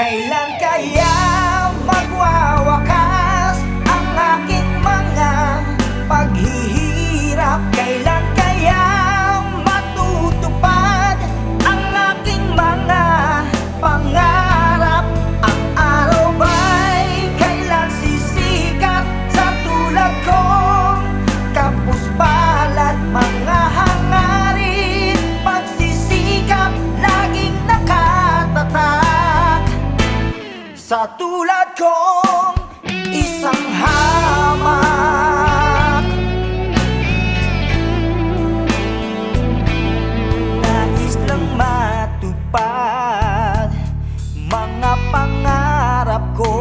Kailan kaya magwawakas ang aking mga paghihirap? Kailan kaya matutupad ang aking mga pangarap? Ang araw ba'y kailan sisikat sa tulad kong kapos palad? Mga hangarin, pagsisikap, laging nakatatak sa tulad kong isang hamak. Nais lang matupad mga pangarap ko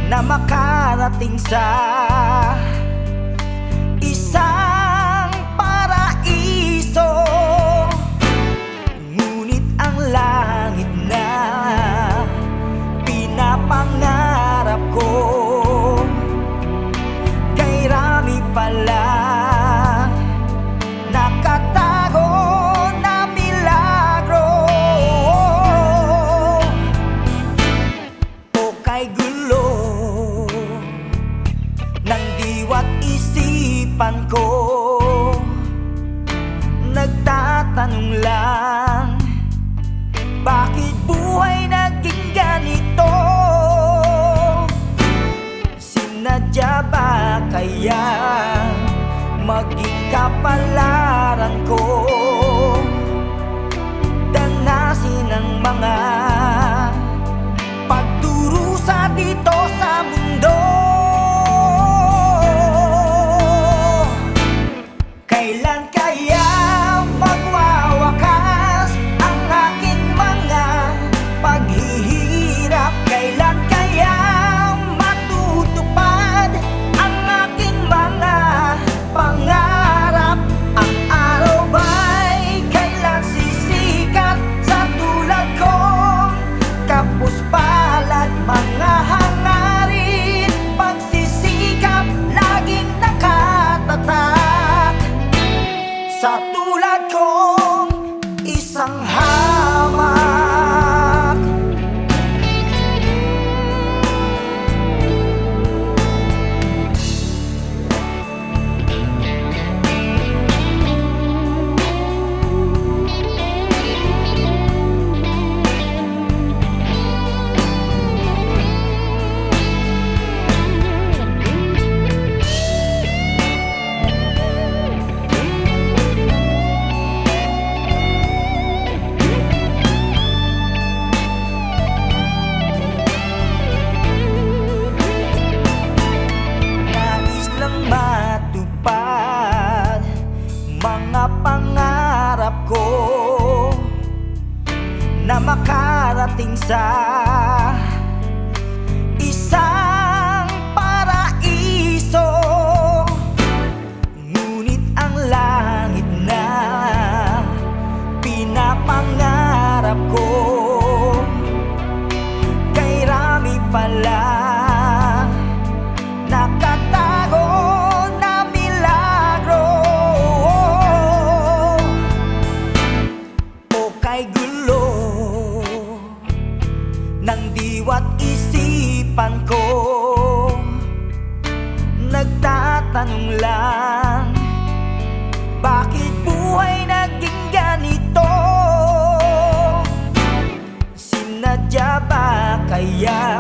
na makarating sa isang paraiso. Ngunit ang langit na pinapangarap ko kay rami pala nakatago na milagro o kay gulo ng diwa't isipan ko. Nagtatanong lang, bakit buhay naging ganito? Sinadya ba kaya maging kapalaran ko? Danasin ang mga pagdurusa dito sa mundo. Kailan kaya magwawakas ang aking mga paghihirap? Kailan kaya matutupad ang aking mga pangarap? Ang araw ba'y kailan sisikat sa tulad kong kapos palad? Mga hangarin, pagsisikap, laging nakatatak sa tulad kong isang hamak. Matupad mga pangarap ko na makarating sa isang paraiso. Ngunit ang langit na pinapangarap ko kay rami pala nakatago na milagro o kay gulo ng diwa't isipan ko. Nagtatanong lang, bakit buhay naging ganito? Sinadya ba kaya